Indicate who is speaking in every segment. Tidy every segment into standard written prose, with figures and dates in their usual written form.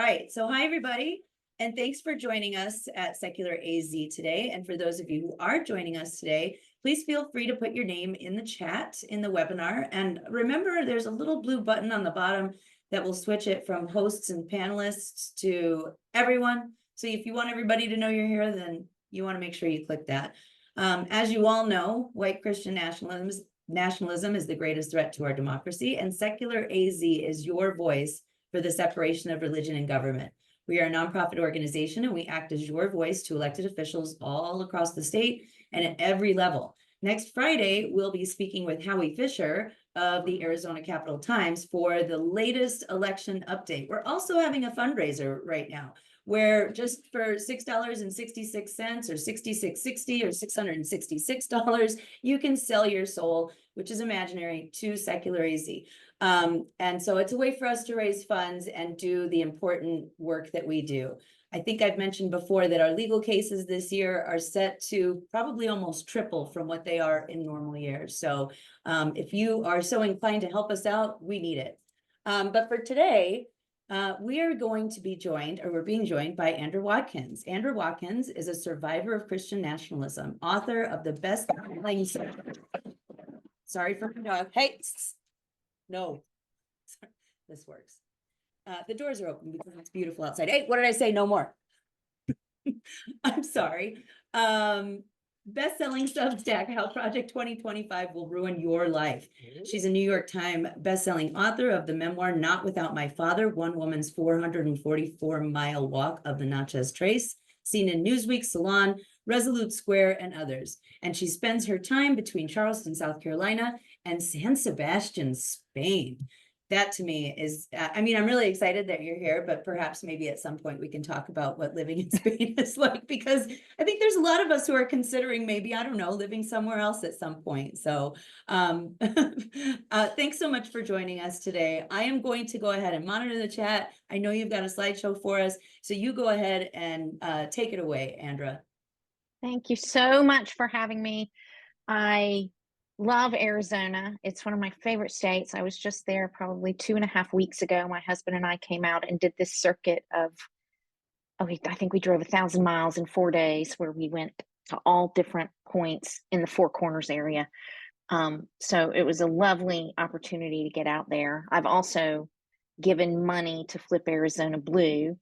Speaker 1: right. So hi, everybody. And thanks for joining us at Secular AZ today. And for those of you who are joining us today, please feel free to put your name in the chat in the webinar. And remember, there's a little blue button on the bottom that will switch it from hosts and panelists to everyone. So if you want everybody to know you're here, then you want to make sure you click that. As you all know, white Christian nationalism is the greatest threat to our democracy, and Secular AZ is your voice for the separation of religion and government. We are a nonprofit organization, and we act as your voice to elected officials all across the state and at every level. Next Friday, we'll be speaking with Howie Fisher of the Arizona Capitol Times for the latest election update. We're also having a fundraiser right now, where just for $6.66 or $66.60 or $666, you can sell your soul, which is imaginary, to Secular AZ. And so it's a way for us to raise funds and do the important work that we do. I think I've mentioned before that our legal cases this year are set to probably almost triple from what they are in normal years. So if you are so inclined to help us out, we need it. But for today, we are going to be joined, or we're being joined by Andra Watkins. Andra Watkins is a survivor of Christian nationalism, author of the best-selling. Sorry for my dog. Hey, no, this works. The doors are open because it's beautiful outside. Hey, what did I say? No more. I'm sorry. Best-selling Substack How Project 2025 Will Ruin Your Life. She's a New York Times best-selling author of the memoir Not Without My Father, One Woman's 444-mile walk of the Natchez Trace, seen in Newsweek, Salon, Resolute Square, and others. And she spends her time between Charleston, South Carolina, and San Sebastián, Spain. That to me is, I mean, I'm really excited that you're here, but perhaps maybe at some point we can talk about what living in Spain is like, because I think there's a lot of us who are considering maybe, I don't know, living somewhere else at some point. So thanks so much for joining us today. I am going to go ahead and monitor the chat. I know you've got a slideshow for us, so you go ahead and take it away, Andra.
Speaker 2: Thank you so much for having me. I love Arizona. It's one of my favorite states. I was just there probably 2.5 weeks ago. My husband and I came out and did this circuit of, I think we drove 1,000 miles in 4 days, where we went to all different points in the Four Corners area. So it was a lovely opportunity to get out there. I've also given money to Flip Arizona Blue.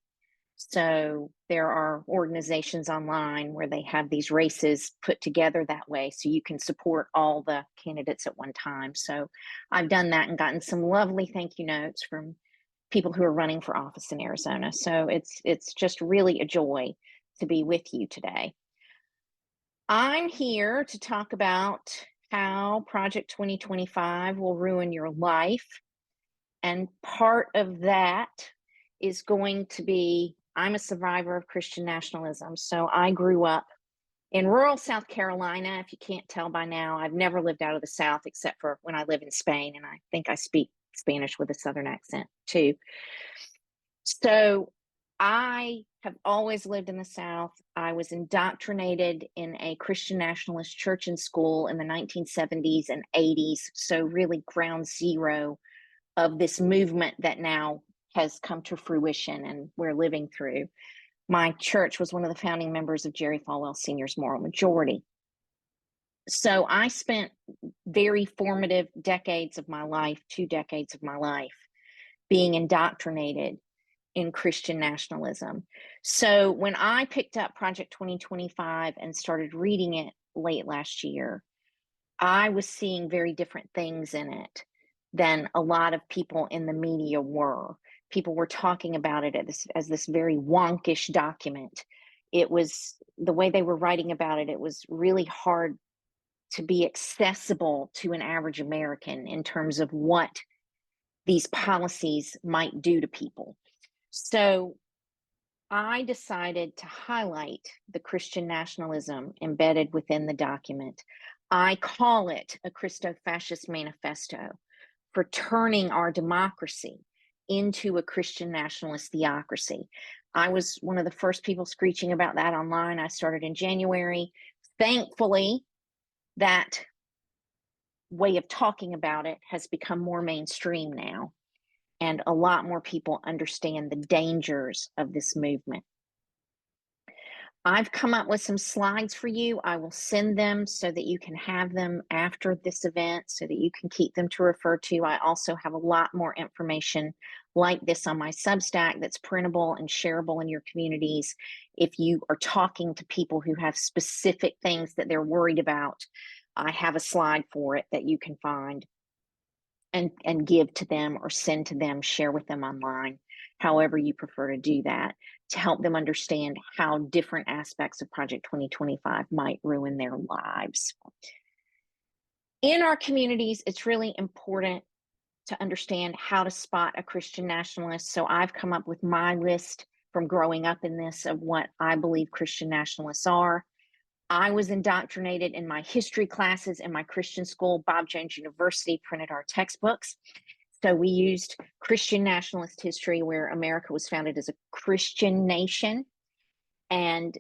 Speaker 2: So there are organizations online where they have these races put together that way, so you can support all the candidates at one time. So I've done that and gotten some lovely thank you notes from people who are running for office in Arizona. So it's just really a joy to be with you today. I'm here to talk about how Project 2025 will ruin your life. And part of that is going to be, I'm a survivor of Christian nationalism. So I grew up in rural South Carolina. If you can't tell by now, I've never lived out of the South except for when I live in Spain. And I think I speak Spanish with a Southern accent too. So I have always lived in the South. I was indoctrinated in a Christian nationalist church and school in the 1970s and 80s. So really ground zero of this movement that now has come to fruition and we're living through. My church was one of the founding members of Jerry Falwell Sr.'s Moral Majority. So I spent very formative decades of my life, 2 decades of my life, being indoctrinated in Christian nationalism. So when I picked up Project 2025 and started reading it late last year, I was seeing very different things in it than a lot of people in the media were. People were talking about it as this very wonkish document. It was, the way they were writing about it, it was really hard to be accessible to an average American in terms of what these policies might do to people. So I decided to highlight the Christian nationalism embedded within the document. I call it a Christo-fascist manifesto for turning our democracy into a Christian nationalist theocracy. I was one of the first people screeching about that online. I started in January. Thankfully, that way of talking about it has become more mainstream now. and a lot more people understand the dangers of this movement. I've come up with some slides for you. I will send them so that you can have them after this event so that you can keep them to refer to. I also have a lot more information like this on my Substack that's printable and shareable in your communities. If you are talking to people who have specific things that they're worried about, I have a slide for it that you can find and give to them or send to them, share with them online, however you prefer to do that, to help them understand how different aspects of Project 2025 might ruin their lives. In our communities, it's really important to understand how to spot a Christian nationalist. So I've come up with my list from growing up in this of what I believe Christian nationalists are. I was indoctrinated in my history classes in my Christian school. Bob Jones University printed our textbooks. So we used Christian nationalist history, where America was founded as a Christian nation. And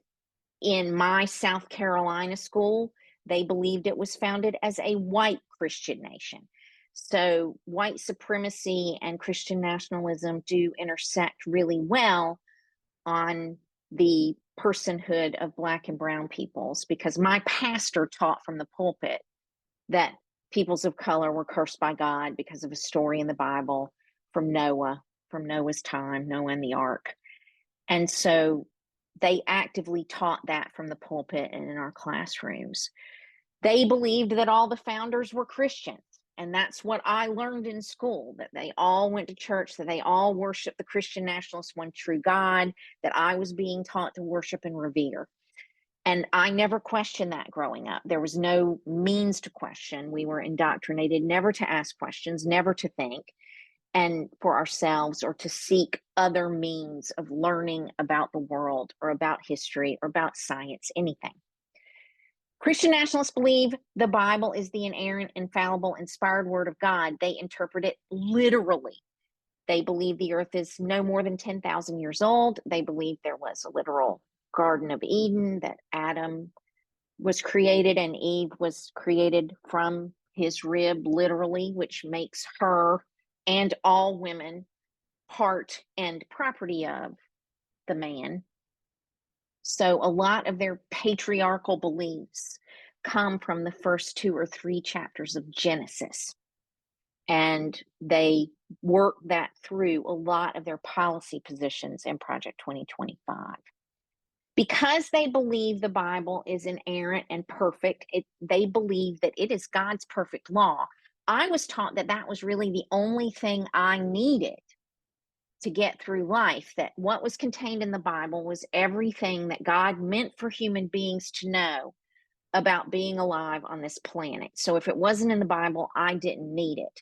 Speaker 2: in my South Carolina school, they believed it was founded as a white Christian nation. So white supremacy and Christian nationalism do intersect really well on the personhood of Black and brown peoples, because my pastor taught from the pulpit that peoples of color were cursed by God because of a story in the Bible from Noah, from Noah's time, Noah and the ark. And so they actively taught that from the pulpit and in our classrooms. They believed that all the founders were Christians. And that's what I learned in school, that they all went to church, that they all worshiped the Christian nationalist one true God, that I was being taught to worship and revere. And I never questioned that growing up. There was no means to question. We were indoctrinated never to ask questions, never to think and for ourselves or to seek other means of learning about the world or about history or about science, anything. Christian nationalists believe the Bible is the inerrant, infallible, inspired word of God. They interpret it literally. They believe the earth is no more than 10,000 years old. They believe there was a literal Garden of Eden, that Adam was created and Eve was created from his rib, literally, which makes her and all women part and property of the man. So a lot of their patriarchal beliefs come from the first 2 or 3 chapters of Genesis. And they work that through a lot of their policy positions in Project 2025. Because they believe the Bible is inerrant and perfect, they believe that it is God's perfect law. I was taught that that was really the only thing I needed to get through life, that what was contained in the Bible was everything that God meant for human beings to know about being alive on this planet. So if it wasn't in the Bible, I didn't need it.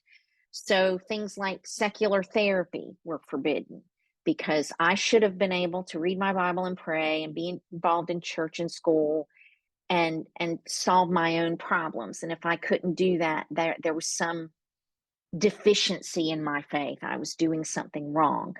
Speaker 2: So things like secular therapy were forbidden, because I should have been able to read my Bible and pray and be involved in church and school and solve my own problems. And if I couldn't do that, there was some deficiency in my faith. I was doing something wrong.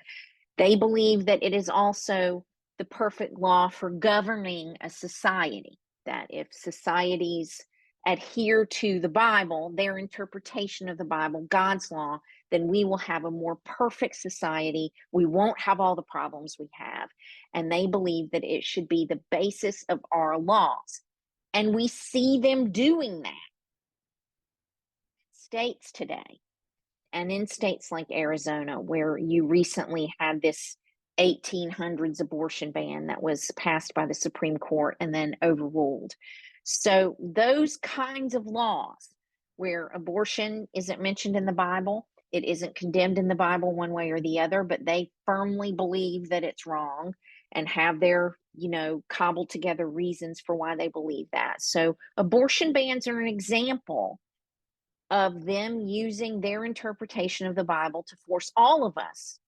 Speaker 2: They believe that it is also the perfect law for governing a society, that if societies adhere to the Bible, their interpretation of the Bible, God's law, then we will have a more perfect society. We won't have all the problems we have. And they believe that it should be the basis of our laws. And we see them doing that in states today. And in states like Arizona, where you recently had this 1800s abortion ban that was passed by the Supreme Court and then overruled. So those kinds of laws where abortion isn't mentioned in the Bible, it isn't condemned in the Bible one way or the other, but they firmly believe that it's wrong and have their, cobbled together reasons for why they believe that. So abortion bans are an example of them using their interpretation of the Bible to force all of us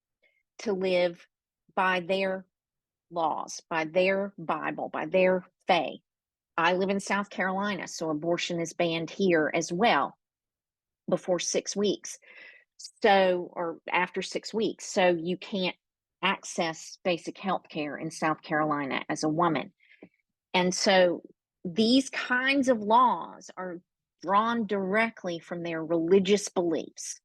Speaker 2: to live by their laws, by their Bible, by their faith. I live in South Carolina, so abortion is banned here as well before 6 weeks. So, or after 6 weeks. So you can't access basic health care in South Carolina as a woman. And so these kinds of laws are drawn directly from their religious beliefs.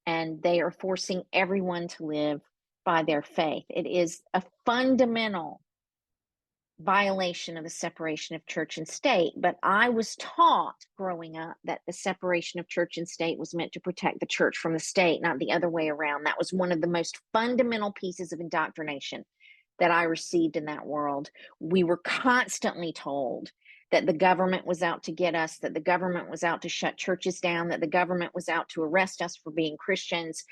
Speaker 2: and they are forcing everyone to live by their faith. It is a fundamental violation of the separation of church and state. But I was taught growing up that the separation of church and state was meant to protect the church from the state, not the other way around. That was one of the most fundamental pieces of indoctrination that I received in that world. We were constantly told that the government was out to get us, that the government was out to shut churches down, that the government was out to arrest us for being Christians.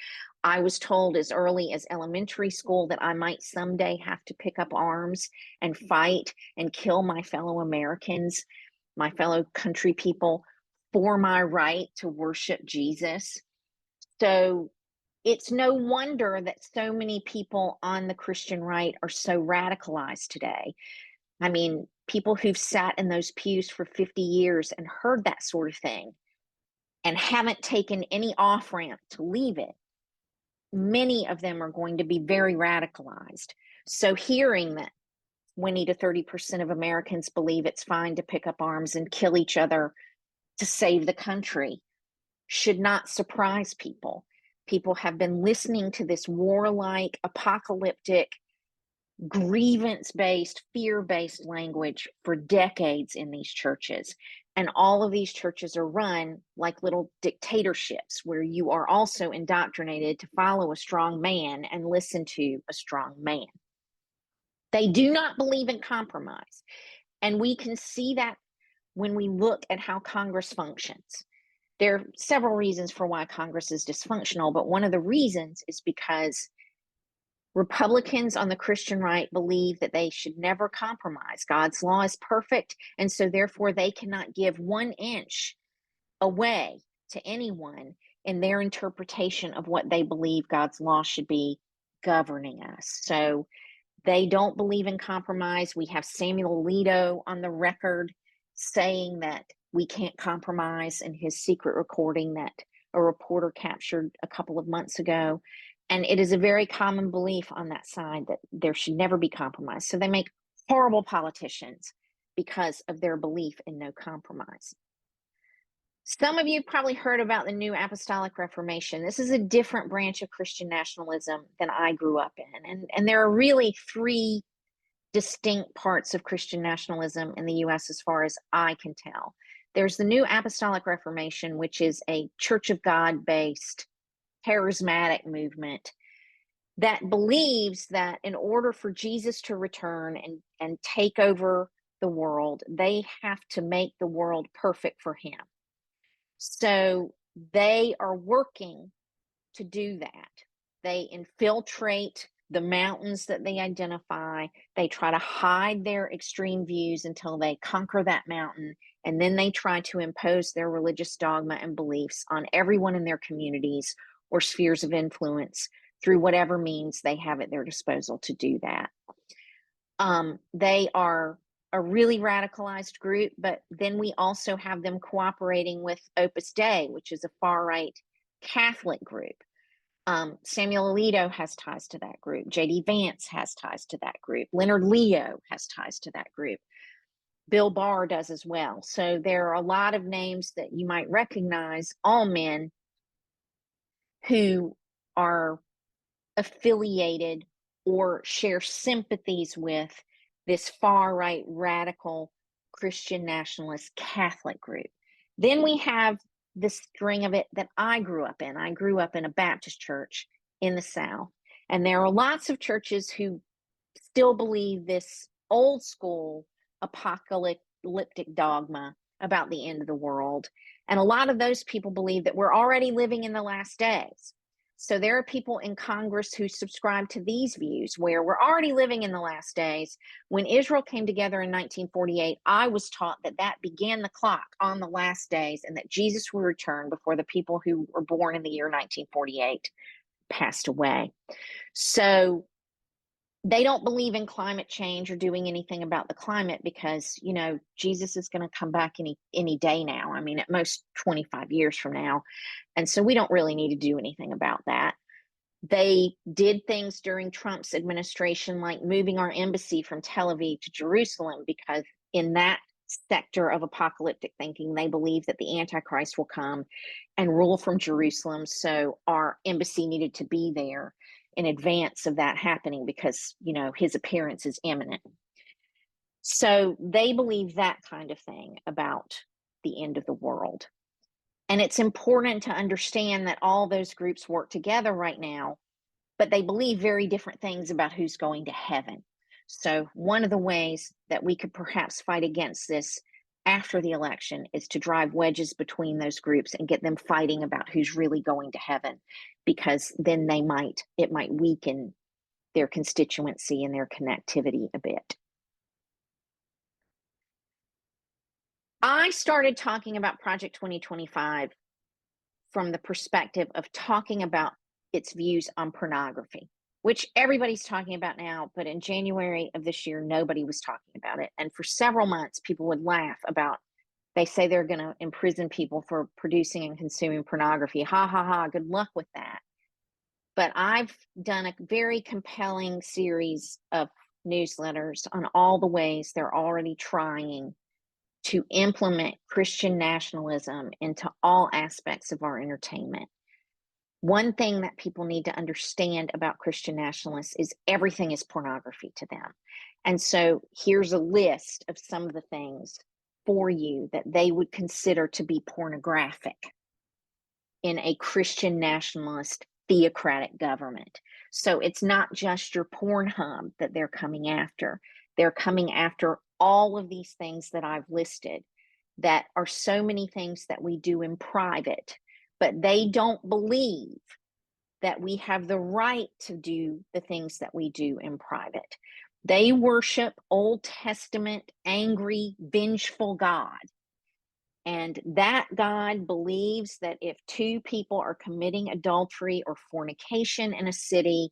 Speaker 2: I was told as early as elementary school that I might someday have to pick up arms and fight and kill my fellow Americans, my fellow country people, for my right to worship Jesus. So it's no wonder that so many people on the Christian right are so radicalized today. I mean, people who've sat in those pews for 50 years and heard that sort of thing and haven't taken any off ramp to leave it, many of them are going to be very radicalized. So hearing that 20 to 30% of Americans believe it's fine to pick up arms and kill each other to save the country should not surprise people. People have been listening to this warlike, apocalyptic, grievance-based, fear-based language for decades in these churches. And all of these churches are run like little dictatorships where you are also indoctrinated to follow a strong man and listen to a strong man. They do not believe in compromise. And we can see that when we look at how Congress functions. There are several reasons for why Congress is dysfunctional, but one of the reasons is because Republicans on the Christian right believe that they should never compromise. God's law is perfect, and so therefore they cannot give 1 inch away to anyone in their interpretation of what they believe God's law should be governing us. So they don't believe in compromise. We have Samuel Alito on the record saying that we can't compromise in his secret recording that a reporter captured a couple of months ago. And it is a very common belief on that side that there should never be compromise. So they make horrible politicians because of their belief in no compromise. Some of you probably heard about the New Apostolic Reformation. This is a different branch of Christian nationalism than I grew up in. And there are really 3 distinct parts of Christian nationalism in the US as far as I can tell. There's the New Apostolic Reformation, which is a Church of God-based charismatic movement that believes that in order for Jesus to return and take over the world, they have to make the world perfect for him. So they are working to do that. They infiltrate the mountains that they identify. They try to hide their extreme views until they conquer that mountain. And then they try to impose their religious dogma and beliefs on everyone in their communities or spheres of influence through whatever means they have at their disposal to do that. They are a really radicalized group, but then we also have them cooperating with Opus Dei, which is a far-right Catholic group. Samuel Alito has ties to that group. J.D. Vance has ties to that group. Leonard Leo has ties to that group. Bill Barr does as well. So there are a lot of names that you might recognize, all men who are affiliated or share sympathies with this far-right radical Christian nationalist Catholic group. Then we have the string of it that I grew up in. I grew up in a Baptist church in the South, and there are lots of churches who still believe this old school apocalyptic dogma about the end of the world. And a lot of those people believe that we're already living in the last days. So there are people in Congress who subscribe to these views where we're already living in the last days. When Israel came together in 1948, I was taught that that began the clock on the last days and that Jesus would return before the people who were born in the year 1948 passed away. So they don't believe in climate change or doing anything about the climate because, you know, Jesus is going to come back any day now. I mean, at most 25 years from now. And so we don't really need to do anything about that. They did things during Trump's administration, like moving our embassy from Tel Aviv to Jerusalem, because in that sector of apocalyptic thinking. They believe that the Antichrist will come and rule from Jerusalem. So our embassy needed to be there in advance of that happening because, you know, his appearance is imminent. So they believe that kind of thing about the end of the world. And it's important to understand that all those groups work together right now, but they believe very different things about who's going to heaven. So one of the ways that we could perhaps fight against this after the election is to drive wedges between those groups and get them fighting about who's really going to heaven, because then it might weaken their constituency and their connectivity a bit. I started talking about Project 2025 from the perspective of talking about its views on pornography, which everybody's talking about now, but in January of this year, nobody was talking about it. And for several months, people would laugh about, they say they're going to imprison people for producing and consuming pornography. Ha, ha, ha, good luck with that. But I've done a very compelling series of newsletters on all the ways they're already trying to implement Christian nationalism into all aspects of our entertainment. One thing that people need to understand about Christian nationalists is everything is pornography to them. And so here's a list of some of the things for you that they would consider to be pornographic in a Christian nationalist theocratic government. So it's not just your Pornhub that they're coming after. They're coming after all of these things that I've listed that are so many things that we do in private, but they don't believe that we have the right to do the things that we do in private. They worship Old Testament, angry, vengeful God. And that God believes that if two people are committing adultery or fornication in a city,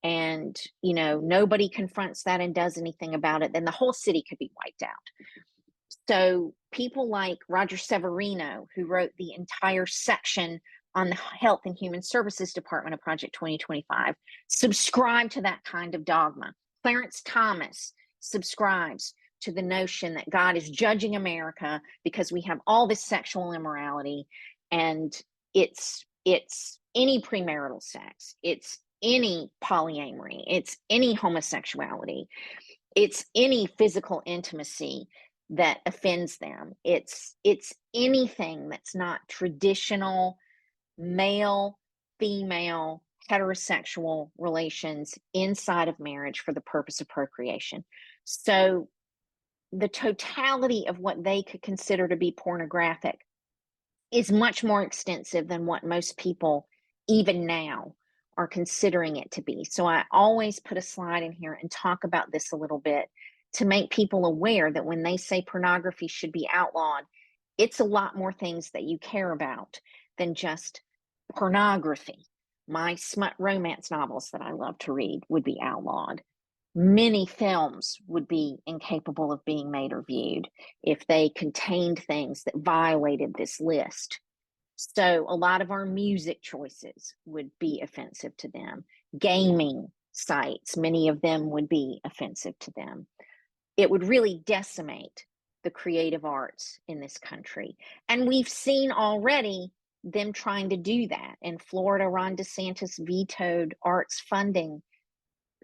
Speaker 2: and, you know, nobody confronts that and does anything about it, then the whole city could be wiped out. So people like Roger Severino, who wrote the entire section on the Health and Human Services Department of Project 2025, subscribe to that kind of dogma. Clarence Thomas subscribes to the notion that God is judging America because we have all this sexual immorality, and it's any premarital sex, it's any polyamory, it's any homosexuality, it's any physical intimacy that offends them. It's anything that's not traditional male, female, heterosexual relations inside of marriage for the purpose of procreation. So the totality of what they could consider to be pornographic is much more extensive than what most people, even now, are considering it to be. So I always put a slide in here and talk about this a little bit to make people aware that when they say pornography should be outlawed, it's a lot more things that you care about than just pornography. My smut romance novels that I love to read would be outlawed. Many films would be incapable of being made or viewed if they contained things that violated this list. So a lot of our music choices would be offensive to them. Gaming sites, many of them would be offensive to them. It would really decimate the creative arts in this country. And we've seen already them trying to do that. In Florida, Ron DeSantis vetoed arts funding,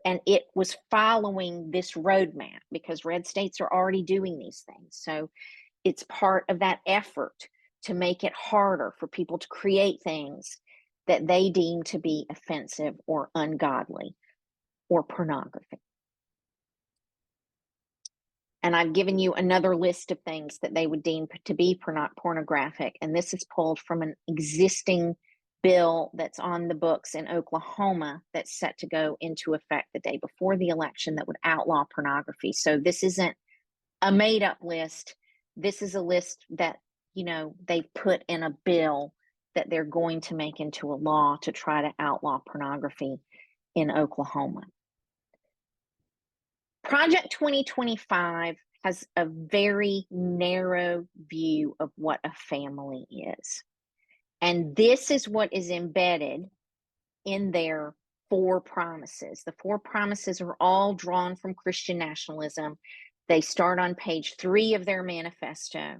Speaker 2: and it was following this roadmap because red states are already doing these things. So it's part of that effort to make it harder for people to create things that they deem to be offensive or ungodly or pornography. And I've given you another list of things that they would deem to be pornographic. And this is pulled from an existing bill that's on the books in Oklahoma that's set to go into effect the day before the election that would outlaw pornography. So this isn't a made-up list. This is a list that, you know, they've put in a bill that they're going to make into a law to try to outlaw pornography in Oklahoma. Project 2025 has a very narrow view of what a family is. And this is what is embedded in their 4 promises. The 4 promises are all drawn from Christian nationalism. They start on page 3 of their manifesto.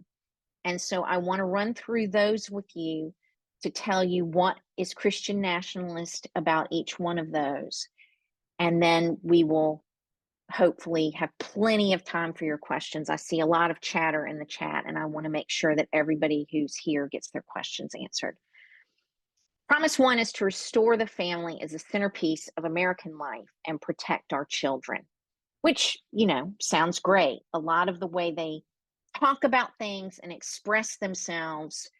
Speaker 2: And so I want to run through those with you to tell you what is Christian nationalist about each one of those. And then we will hopefully have plenty of time for your questions. I see a lot of chatter in the chat, and I want to make sure that everybody who's here gets their questions answered. Promise 1 is to restore the family as a centerpiece of American life and protect our children, which, sounds great. A lot of the way they talk about things and express themselves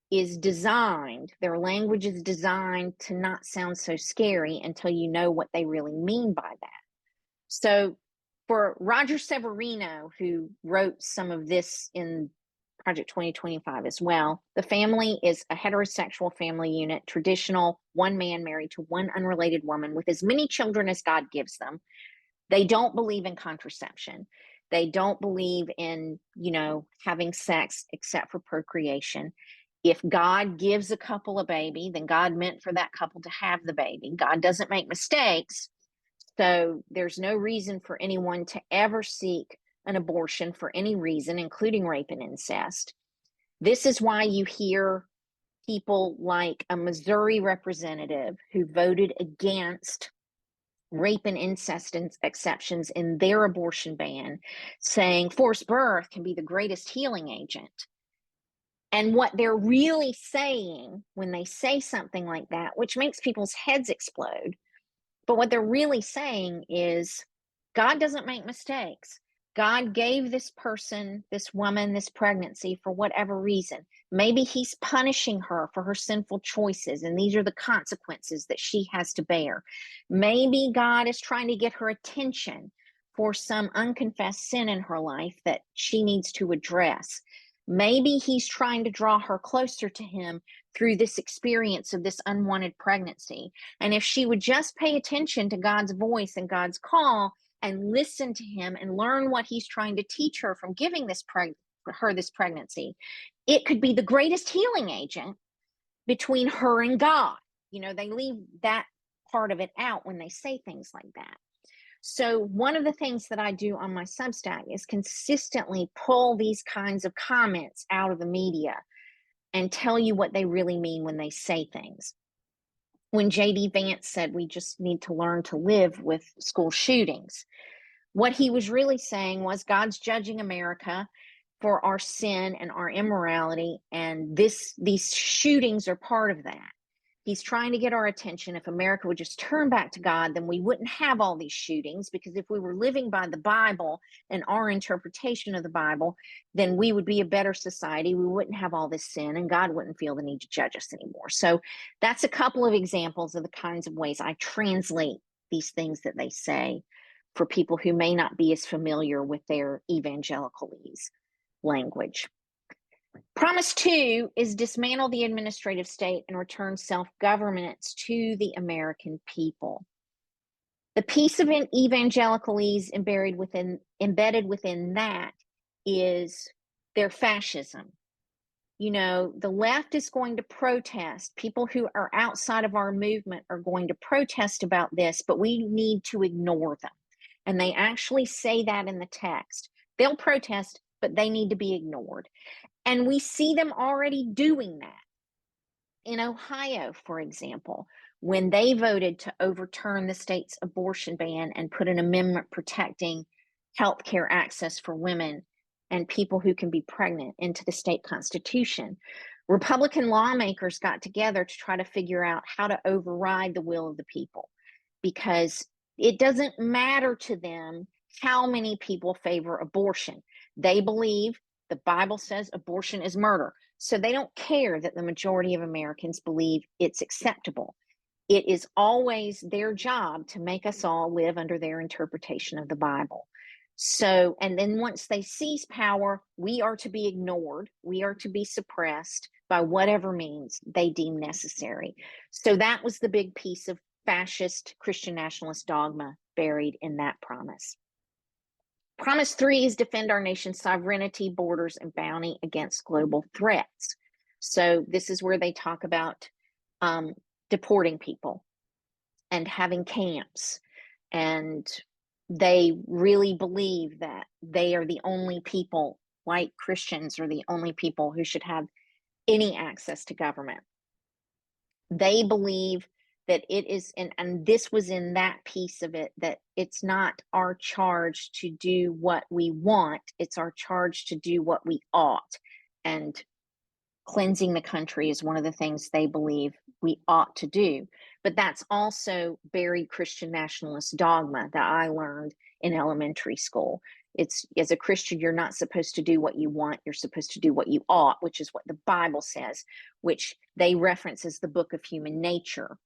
Speaker 2: is designed, their language is designed to not sound so scary until you know what they really mean by that. So for Roger Severino, who wrote some of this in Project 2025 as well, the family is a heterosexual family unit, traditional, one man married to one unrelated woman with as many children as God gives them. They don't believe in contraception. They don't believe in, having sex except for procreation. If God gives a couple a baby, then God meant for that couple to have the baby. God doesn't make mistakes. So there's no reason for anyone to ever seek an abortion for any reason, including rape and incest. This is why you hear people like a Missouri representative who voted against rape and incest exceptions in their abortion ban, saying forced birth can be the greatest healing agent. And what they're really saying when they say something like that, which makes people's heads explode, but what they're really saying is God doesn't make mistakes. God gave this person, this woman, this pregnancy for whatever reason. Maybe he's punishing her for her sinful choices, and these are the consequences that she has to bear. Maybe God is trying to get her attention for some unconfessed sin in her life that she needs to address. Maybe he's trying to draw her closer to him through this experience of this unwanted pregnancy. And if she would just pay attention to God's voice and God's call and listen to him and learn what he's trying to teach her from giving this pregnancy, it could be the greatest healing agent between her and God. They leave that part of it out when they say things like that. So one of the things that I do on my Substack is consistently pull these kinds of comments out of the media and tell you what they really mean when they say things. When J.D. Vance said we just need to learn to live with school shootings, what he was really saying was God's judging America for our sin and our immorality, and these shootings are part of that. He's trying to get our attention. If America would just turn back to God, then we wouldn't have all these shootings, because if we were living by the Bible and our interpretation of the Bible, then we would be a better society. We wouldn't have all this sin, and God wouldn't feel the need to judge us anymore. So that's a couple of examples of the kinds of ways I translate these things that they say for people who may not be as familiar with their evangelicalese language. Promise 2 is dismantle the administrative state and return self-governance to the American people. The piece of evangelicalese embedded within that is their fascism. The left is going to protest. People who are outside of our movement are going to protest about this, but we need to ignore them. And they actually say that in the text. They'll protest, but they need to be ignored. And we see them already doing that. In Ohio, for example, when they voted to overturn the state's abortion ban and put an amendment protecting health care access for women and people who can be pregnant into the state constitution, Republican lawmakers got together to try to figure out how to override the will of the people, because it doesn't matter to them how many people favor abortion. They believe the Bible says abortion is murder. So they don't care that the majority of Americans believe it's acceptable. It is always their job to make us all live under their interpretation of the Bible. So, and then once they seize power, we are to be ignored. We are to be suppressed by whatever means they deem necessary. So that was the big piece of fascist Christian nationalist dogma buried in that promise. Promise 3 is defend our nation's sovereignty, borders, and bounty against global threats. So this is where they talk about deporting people and having camps and They really believe that they are the only people, white Christians are the only people who should have any access to government. They believe that it is, and this was in that piece of it, that it's not our charge to do what we want, it's our charge to do what we ought. And cleansing the country is one of the things they believe we ought to do. But that's also buried Christian nationalist dogma that I learned in elementary school. It's, as a Christian, you're not supposed to do what you want, you're supposed to do what you ought, which is what the Bible says, which they reference as the book of human nature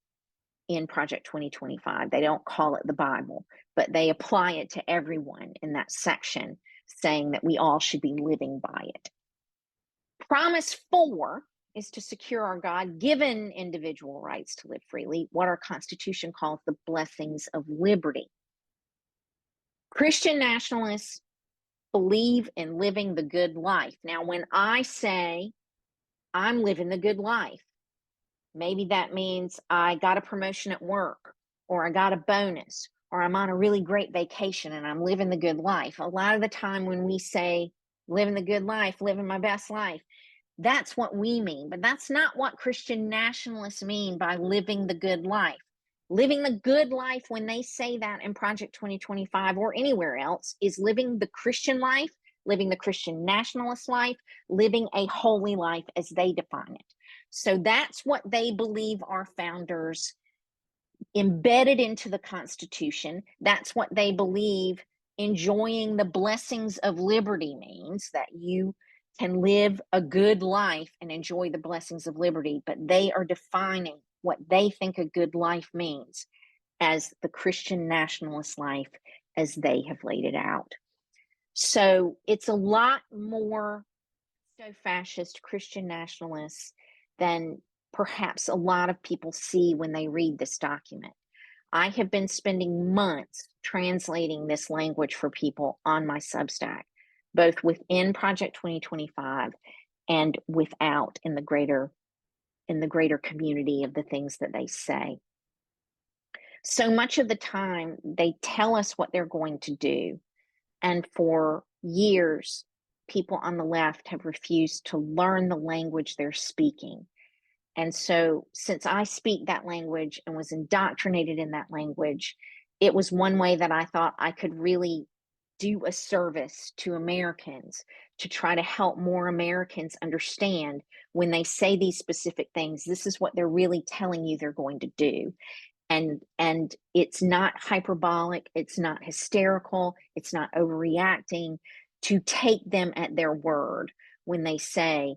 Speaker 2: in Project 2025. They don't call it the Bible, but they apply it to everyone in that section, saying that we all should be living by it. Promise 4 is to secure our God-given individual rights to live freely, what our Constitution calls the blessings of liberty. Christian nationalists believe in living the good life. Now, when I say I'm living the good life, maybe that means I got a promotion at work, or I got a bonus, or I'm on a really great vacation and I'm living the good life. A lot of the time when we say living the good life, living my best life, that's what we mean, but that's not what Christian nationalists mean by living the good life. Living the good life, when they say that in Project 2025 or anywhere else, is living the Christian life, living the Christian nationalist life, living a holy life as they define it. So that's what they believe our founders embedded into the Constitution. That's what they believe enjoying the blessings of liberty means, that you can live a good life and enjoy the blessings of liberty, but they are defining what they think a good life means as the Christian nationalist life as they have laid it out. So it's a lot more fascist Christian nationalists than perhaps a lot of people see when they read this document. I have been spending months translating this language for people on my Substack, both within Project 2025 and without in the greater community of the things that they say. So much of the time, they tell us what they're going to do. And for years, people on the left have refused to learn the language they're speaking. And so, since I speak that language and was indoctrinated in that language, it was one way that I thought I could really do a service to Americans, to try to help more Americans understand when they say these specific things, this is what they're really telling you they're going to do. And it's not hyperbolic, it's not hysterical, it's not overreacting, to take them at their word when they say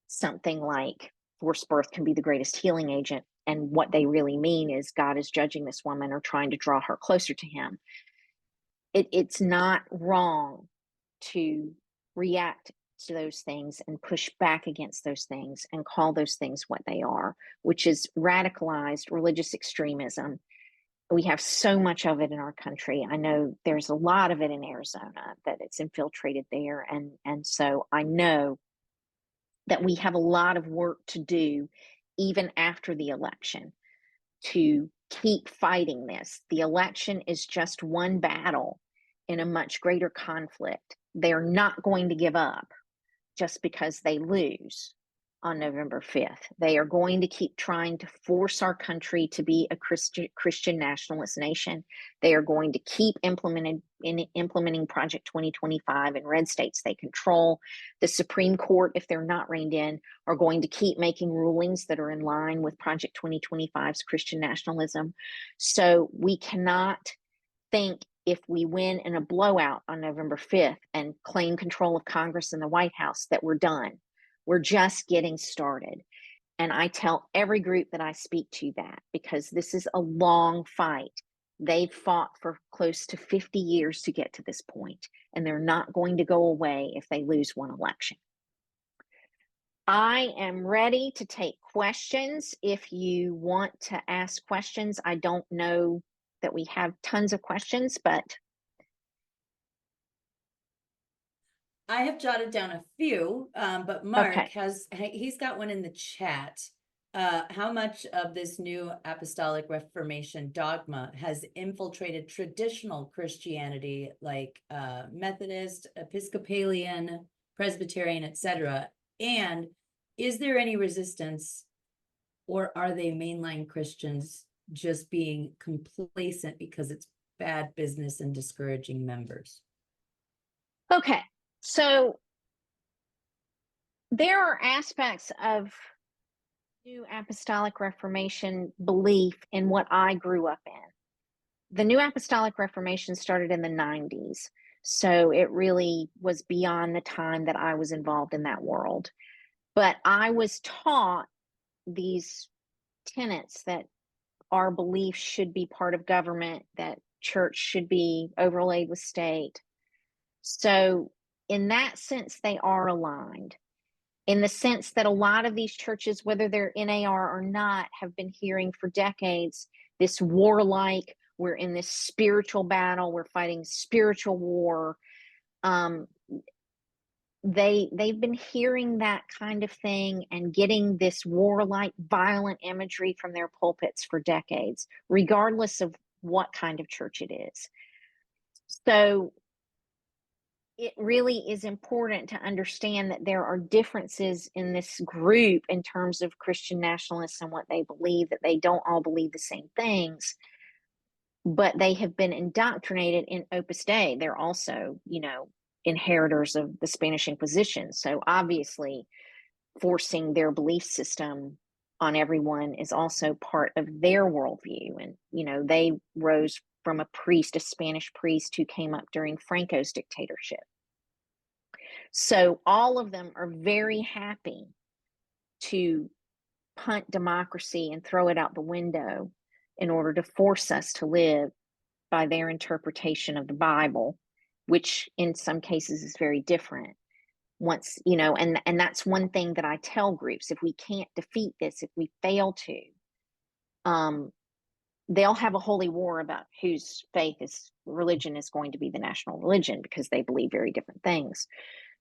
Speaker 2: something like forced birth can be the greatest healing agent, and what they really mean is God is judging this woman or trying to draw her closer to him. It's not wrong to react to those things and push back against those things and call those things what they are, which is radicalized religious extremism. We have so much of it in our country. I know there's a lot of it in Arizona, that it's infiltrated there. And so I know that we have a lot of work to do even after the election to keep fighting this. The election is just one battle in a much greater conflict. They're not going to give up just because they lose on November 5th. They are going to keep trying to force our country to be a Christian nationalist nation. They are going to keep implementing Project 2025 in red states they control. The Supreme Court, if they're not reined in, are going to keep making rulings that are in line with Project 2025's Christian nationalism. So we cannot think, if we win in a blowout on November 5th and claim control of Congress and the White House, that we're done. We're just getting started. And I tell every group that I speak to that, because this is a long fight. They've fought for close to 50 years to get to this point, and they're not going to go away if they lose one election. I am ready to take questions. If you want to ask questions, I don't know that we have tons of questions, but
Speaker 1: I have jotted down a few, but Mark
Speaker 2: okay.
Speaker 1: he's got one in the chat. how much of this new apostolic Reformation dogma has infiltrated traditional Christianity, like Methodist, Episcopalian, Presbyterian, etc.? And is there any resistance, or are they mainline Christians just being complacent because it's bad business and discouraging members?
Speaker 2: Okay, so there are aspects of New Apostolic Reformation belief in what I grew up in. The New Apostolic Reformation started in the 90s, so it really was beyond the time that I was involved in that world. But I was taught these tenets that our beliefs should be part of government, that church should be overlaid with state. So, in that sense, they are aligned. In the sense that a lot of these churches, whether they're NAR or not, have been hearing for decades this warlike, we're in this spiritual battle, we're fighting spiritual war. They've been hearing that kind of thing and getting this warlike, violent imagery from their pulpits for decades, regardless of what kind of church it is. So it really is important to understand that there are differences in this group in terms of Christian nationalists and what they believe, that they don't all believe the same things, but they have been indoctrinated in Opus Dei. They're also, inheritors of the Spanish Inquisition. So obviously, forcing their belief system on everyone is also part of their worldview. And, they rose from a Spanish priest who came up during Franco's dictatorship. So all of them are very happy to punt democracy and throw it out the window in order to force us to live by their interpretation of the Bible, which in some cases is very different. Once, and that's one thing that I tell groups: if we can't defeat this, if we fail to, they'll have a holy war about whose religion is going to be the national religion, because they believe very different things.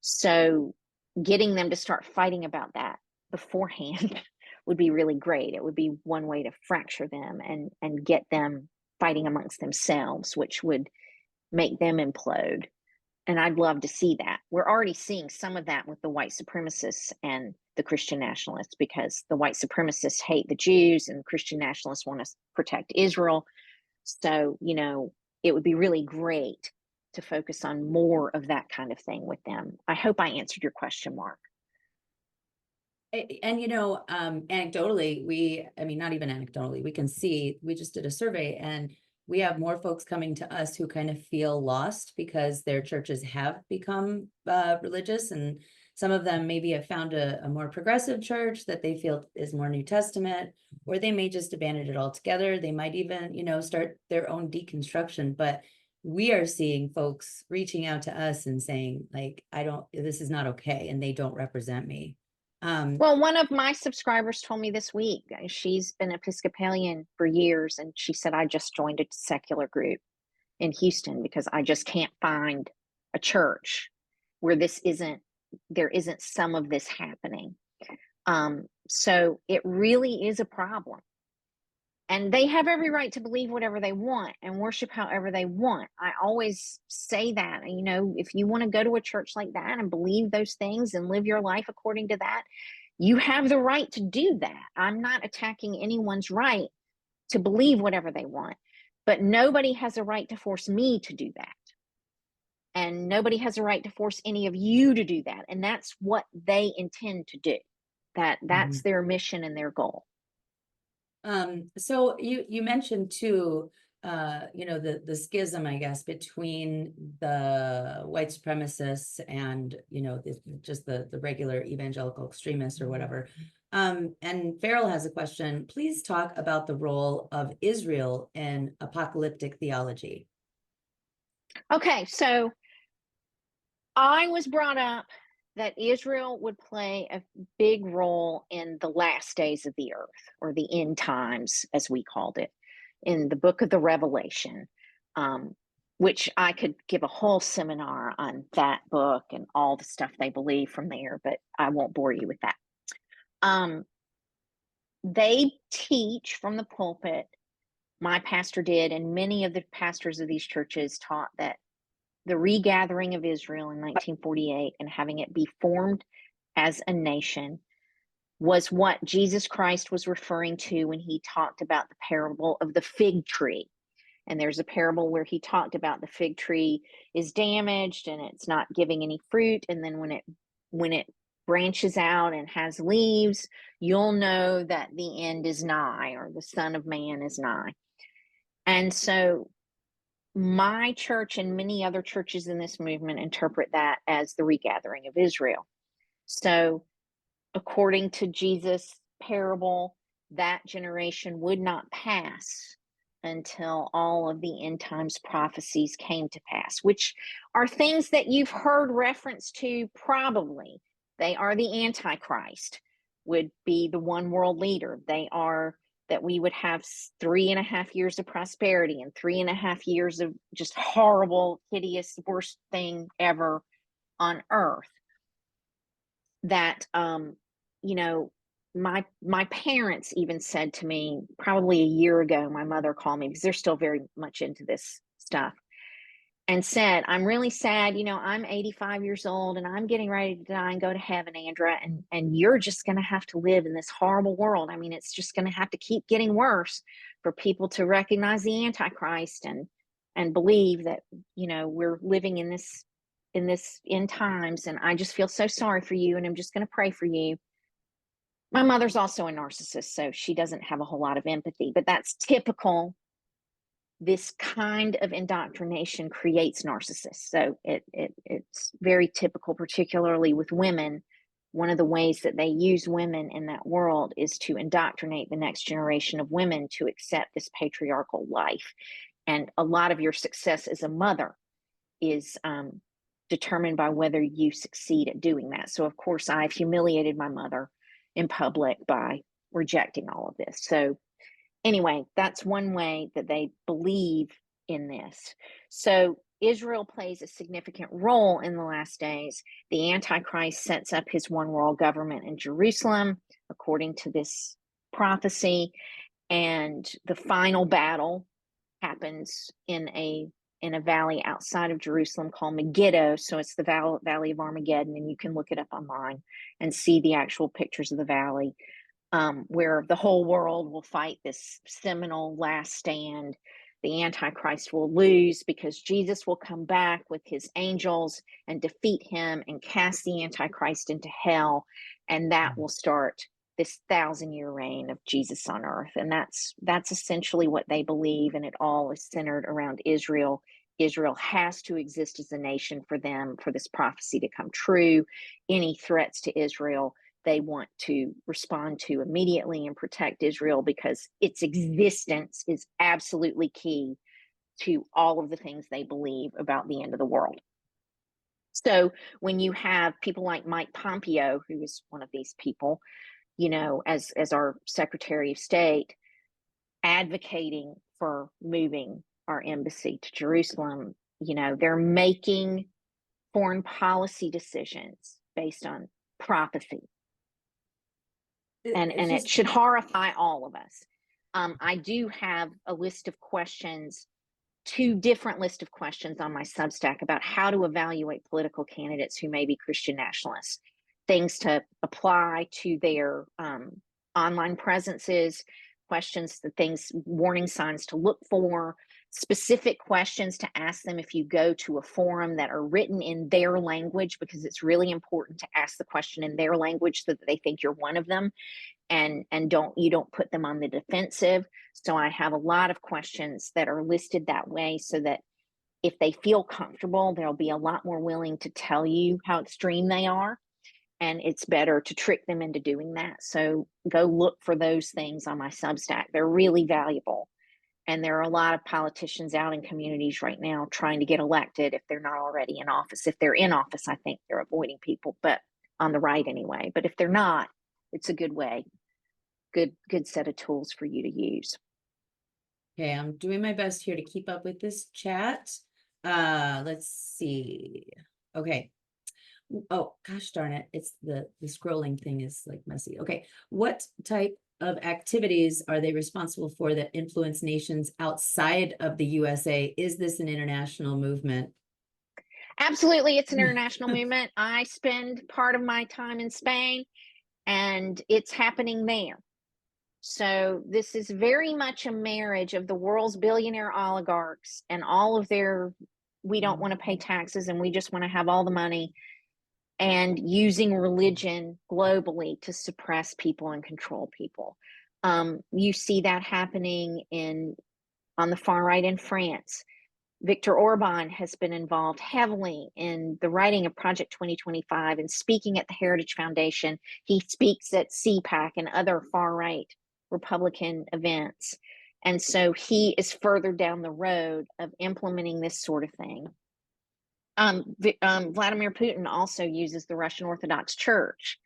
Speaker 2: So getting them to start fighting about that beforehand would be really great. It would be one way to fracture them and get them fighting amongst themselves, which would make them implode. And I'd love to see that. We're already seeing some of that with the white supremacists and the Christian nationalists, because the white supremacists hate the Jews and the Christian nationalists want to protect Israel. So, it would be really great to focus on more of that kind of thing with them. I hope I answered your question, Mark.
Speaker 1: And anecdotally, not even anecdotally, we can see, we just did a survey and we have more folks coming to us who kind of feel lost because their churches have become religious, and some of them maybe have found a more progressive church that they feel is more New Testament, or they may just abandon it altogether. They might even, start their own deconstruction. But we are seeing folks reaching out to us and saying, like, this is not okay, and they don't represent me.
Speaker 2: Well, one of my subscribers told me this week, she's been Episcopalian for years, and she said, I just joined a secular group in Houston because I just can't find a church where there isn't some of this happening. So it really is a problem. And they have every right to believe whatever they want and worship however they want. I always say that, if you want to go to a church like that and believe those things and live your life according to that, you have the right to do that. I'm not attacking anyone's right to believe whatever they want, but nobody has a right to force me to do that. And nobody has a right to force any of you to do that. And that's what they intend to do. That's their mission and their goal.
Speaker 1: So you mentioned too, the schism, I guess, between the white supremacists and, just the regular evangelical extremists or whatever. And Farrell has a question. Please talk about the role of Israel in apocalyptic theology.
Speaker 2: Okay, so I was brought up that Israel would play a big role in the last days of the earth, or the end times, as we called it, in the book of the Revelation, which I could give a whole seminar on that book and all the stuff they believe from there, but I won't bore you with that. they teach from the pulpit. My pastor did, and many of the pastors of these churches taught that the regathering of Israel in 1948 and having it be formed as a nation was what Jesus Christ was referring to when he talked about the parable of the fig tree. And there's a parable where he talked about the fig tree is damaged and it's not giving any fruit. And then when it branches out and has leaves, you'll know that the end is nigh, or the Son of Man is nigh. And so my church and many other churches in this movement interpret that as the regathering of Israel. So according to Jesus' parable, that generation would not pass until all of the end times prophecies came to pass, which are things that you've heard reference to probably. They are the Antichrist, would be the one world leader. They are that we would have 3.5 years of prosperity and 3.5 years of just horrible, hideous, worst thing ever on earth. That, you know, my parents even said to me probably a year ago, my mother called me because they're still very much into this stuff, and said, I'm really sad, you know, I'm 85 years old and I'm getting ready to die and go to heaven, Andra, and you're just going to have to live in this horrible world. I mean, it's just going to have to keep getting worse for people to recognize the Antichrist and believe that, you know, we're living in this end times, and I just feel so sorry for you, and I'm just going to pray for you. My mother's also a narcissist, so she doesn't have a whole lot of empathy, but that's typical. This kind of indoctrination creates narcissists. So it's very typical, particularly with women. One of the ways that they use women in that world is to indoctrinate the next generation of women to accept this patriarchal life. And a lot of your success as a mother is determined by whether you succeed at doing that. So, of course, I've humiliated my mother in public by rejecting all of this. So anyway, that's one way that they believe in this. So Israel plays a significant role in the last days. The Antichrist sets up his one world government in Jerusalem, according to this prophecy. And the final battle happens in a valley outside of Jerusalem called Megiddo. So it's the Valley of Armageddon, and you can look it up online and see the actual pictures of the valley, where the whole world will fight this seminal last stand. The Antichrist will lose because Jesus will come back with his angels and defeat him and cast the Antichrist into hell. And that will start this 1,000-year reign of Jesus on earth. And that's essentially what they believe. And it all is centered around Israel. Israel has to exist as a nation for them, for this prophecy to come true. Any threats to Israel, they want to respond to immediately and protect Israel, because its existence is absolutely key to all of the things they believe about the end of the world. So when you have people like Mike Pompeo, who is one of these people, you know, as our Secretary of State, advocating for moving our embassy to Jerusalem, you know, they're making foreign policy decisions based on prophecy. And it should horrify all of us. I do have a list of questions, 2 different lists of questions on my Substack about how to evaluate political candidates who may be Christian nationalists, things to apply to their online presences, questions, the things, warning signs to look for, specific questions to ask them if you go to a forum that are written in their language, because it's really important to ask the question in their language so that they think you're one of them, and you don't put them on the defensive. So I have a lot of questions that are listed that way, so that if they feel comfortable, they'll be a lot more willing to tell you how extreme they are. And it's better to trick them into doing that. So go look for those things on my Substack. They're really valuable. And there are a lot of politicians out in communities right now trying to get elected if they're not already in office. If they're in office, I think they're avoiding people, but on the right anyway. But if they're not, it's a good way, good set of tools for you to use.
Speaker 1: Okay, I'm doing my best here to keep up with this chat. Let's see. Okay. Oh, gosh darn it. It's the scrolling thing is like messy. Okay. What type of activities are they responsible for that influence nations outside of the USA? Is this an international movement?
Speaker 2: Absolutely, it's an international movement. I spend part of my time in Spain, and it's happening there. So this is very much a marriage of the world's billionaire oligarchs and all of their, we don't want to pay taxes and we just want to have all the money, and using religion globally to suppress people and control people. You see that happening on the far right in France. Viktor Orban has been involved heavily in the writing of Project 2025 and speaking at the Heritage Foundation. He speaks at CPAC and other far right Republican events. And so he is further down the road of implementing this sort of thing. Vladimir Putin also uses the Russian Orthodox Church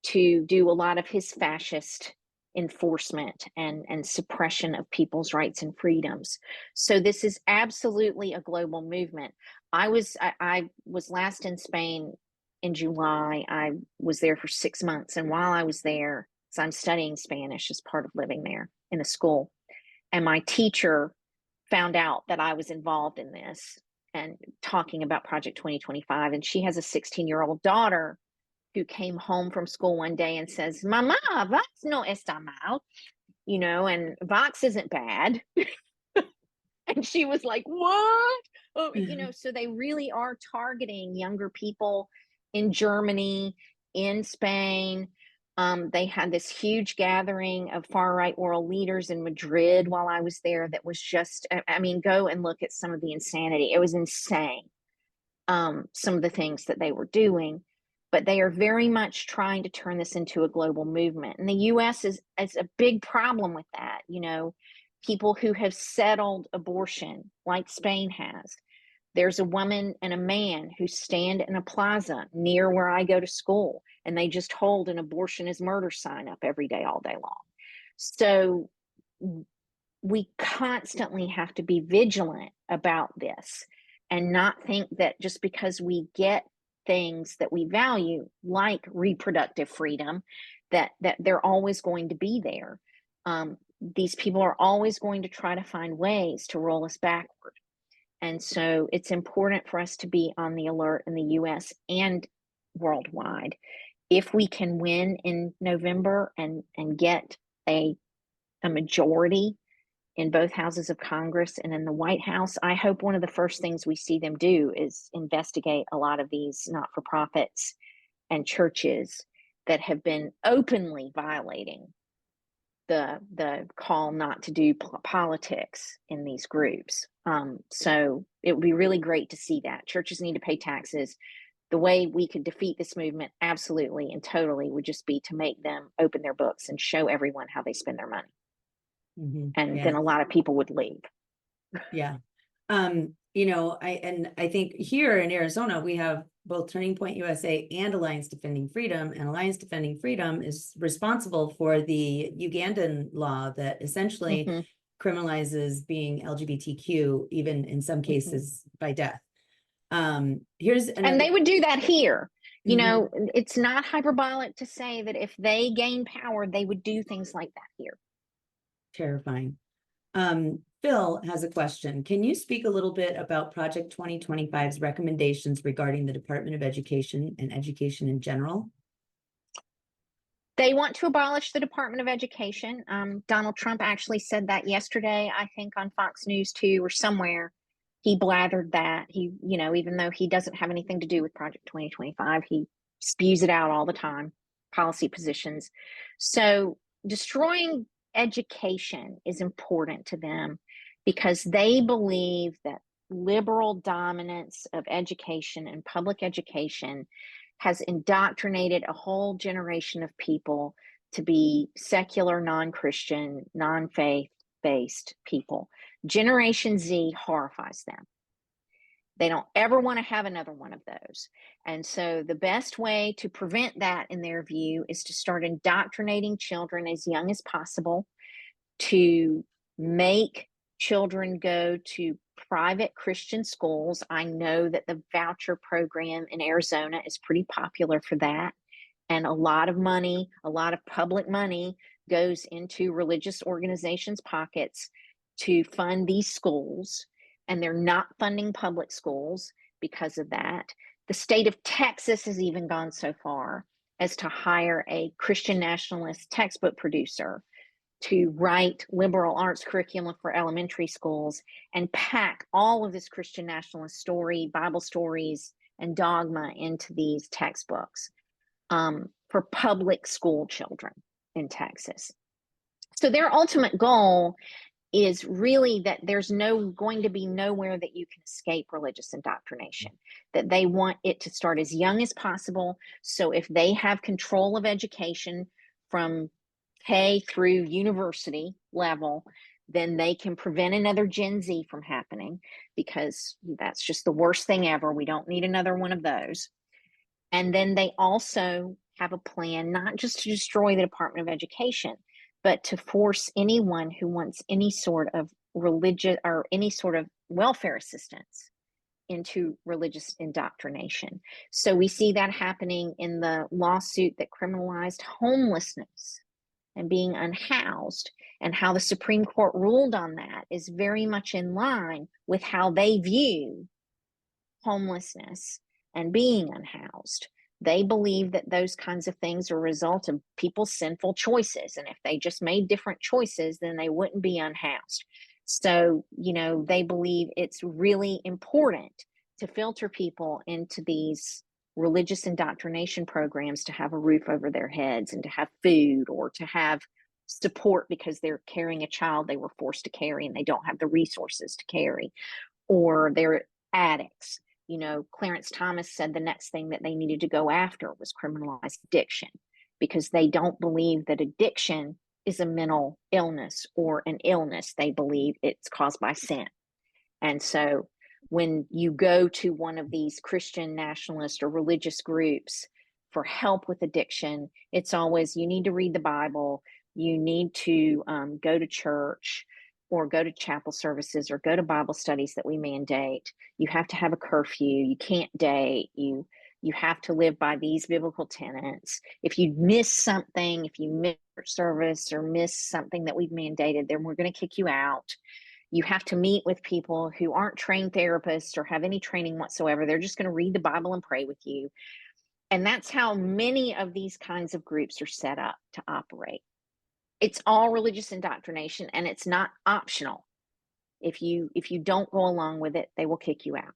Speaker 2: to do a lot of his fascist enforcement and suppression of people's rights and freedoms. So this is absolutely a global movement. I was last in Spain in July. I was there for 6 months, and while I was there, so I'm studying Spanish as part of living there in a school, and my teacher found out that I was involved in this and talking about Project 2025, and she has a 16-year-old daughter who came home from school one day and says, "Mama, Vox no está mal," and Vox isn't bad. And she was like, "What?" Oh, so they really are targeting younger people in Germany, in Spain. They had this huge gathering of far-right world leaders in Madrid while I was there that was just, I mean, go and look at some of the insanity. It was insane, some of the things that they were doing. But they are very much trying to turn this into a global movement. And the U.S. is a big problem with that. People who have settled abortion, like Spain has. There's a woman and a man who stand in a plaza near where I go to school, and they just hold an abortion is murder sign up every day, all day long. So we constantly have to be vigilant about this and not think that just because we get things that we value, like reproductive freedom, that they're always going to be there. These people are always going to try to find ways to roll us backward. And so it's important for us to be on the alert in the US and worldwide. If we can win in November and get a majority in both houses of Congress and in the White House, I hope one of the first things we see them do is investigate a lot of these not-for-profits and churches that have been openly violating the call not to do politics in these groups. So it would be really great to see that. Churches need to pay taxes. The way we could defeat this movement absolutely and totally would just be to make them open their books and show everyone how they spend their money. And then a lot of people would leave.
Speaker 1: Yeah. I think here in Arizona, we have both Turning Point USA and Alliance Defending Freedom, and Alliance Defending Freedom is responsible for the Ugandan law that essentially criminalizes being LGBTQ, even in some cases by death. And they
Speaker 2: would do that here. It's not hyperbolic to say that if they gain power, they would do things like that here.
Speaker 1: Terrifying. Phil has a question. Can you speak a little bit about Project 2025's recommendations regarding the Department of Education and education in general?
Speaker 2: They want to abolish the Department of Education. Donald Trump actually said that yesterday, I think on Fox News 2 or somewhere. He blathered that. He, even though he doesn't have anything to do with Project 2025, he spews it out all the time, policy positions. So destroying education is important to them because they believe that liberal dominance of education and public education has indoctrinated a whole generation of people to be secular, non-Christian, non-faith-based people. Generation Z horrifies them. They don't ever want to have another one of those. And so the best way to prevent that, in their view, is to start indoctrinating children as young as possible, to make children go to private Christian schools. I know that the voucher program in Arizona is pretty popular for that. And a lot of money, a lot of public money goes into religious organizations' pockets to fund these schools, and they're not funding public schools because of that. The state of Texas has even gone so far as to hire a Christian nationalist textbook producer to write liberal arts curriculum for elementary schools and pack all of this Christian nationalist story, Bible stories, and dogma into these textbooks for public school children in Texas. So their ultimate goal is really that there's going to be nowhere that you can escape religious indoctrination, that they want it to start as young as possible. So if they have control of education from K through university level, then they can prevent another Gen Z from happening, because that's just the worst thing ever. We don't need another one of those. And then they also have a plan not just to destroy the Department of Education, but to force anyone who wants any sort of religious or any sort of welfare assistance into religious indoctrination. So we see that happening in the lawsuit that criminalized homelessness and being unhoused, and how the Supreme Court ruled on that is very much in line with how they view homelessness and being unhoused. They believe that those kinds of things are a result of people's sinful choices. And if they just made different choices, then they wouldn't be unhoused. So, they believe it's really important to filter people into these religious indoctrination programs to have a roof over their heads and to have food or to have support because they're carrying a child they were forced to carry and they don't have the resources to carry, or they're addicts. Clarence Thomas said the next thing that they needed to go after was criminalize addiction, because they don't believe that addiction is a mental illness or an illness. They believe it's caused by sin. And so when you go to one of these Christian nationalist or religious groups for help with addiction, it's always, you need to read the Bible, you need to go to church, or go to chapel services, or go to Bible studies that we mandate. You have to have a curfew. You can't date. You have to live by these biblical tenets. If you miss something, if you miss service or miss something that we've mandated, then we're going to kick you out. You have to meet with people who aren't trained therapists or have any training whatsoever. They're just going to read the Bible and pray with you. And that's how many of these kinds of groups are set up to operate. It's all religious indoctrination, and it's not optional. If you don't go along with it, they will kick you out.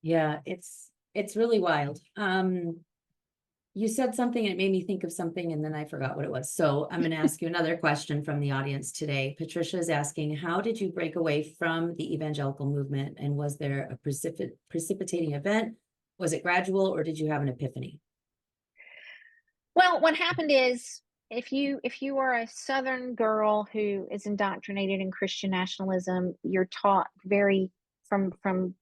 Speaker 1: Yeah, it's really wild. You said something and it made me think of something, and then I forgot what it was. So I'm going to ask you another question from the audience today. Patricia is asking, how did you break away from the evangelical movement? And was there a precipitating event? Was it gradual, or did you have an epiphany?
Speaker 2: Well, what happened is, if you are a Southern girl who is indoctrinated in Christian nationalism, you're taught from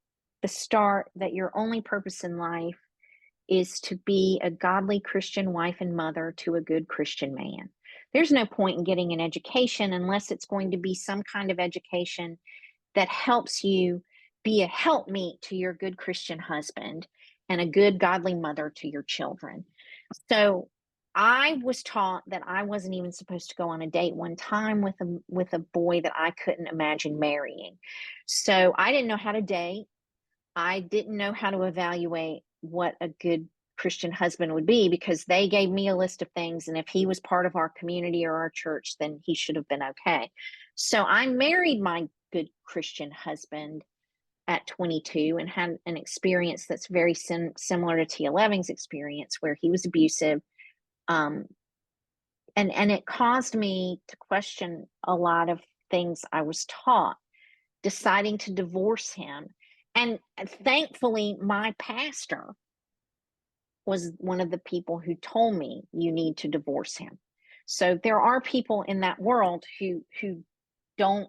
Speaker 2: the start that your only purpose in life is to be a godly Christian wife and mother to a good Christian man. There's no point in getting an education unless it's going to be some kind of education that helps you be a helpmeet to your good Christian husband and a good godly mother to your children. So I was taught that I wasn't even supposed to go on a date one time with a boy that I couldn't imagine marrying. So I didn't know how to date. I didn't know how to evaluate what a good Christian husband would be, because they gave me a list of things, and if he was part of our community or our church, then he should have been okay. So I married my good Christian husband at 22 and had an experience that's very similar to Tia Leving's experience, where he was abusive. And it caused me to question a lot of things I was taught, deciding to divorce him. And thankfully, my pastor was one of the people who told me, you need to divorce him. So there are people in that world who don't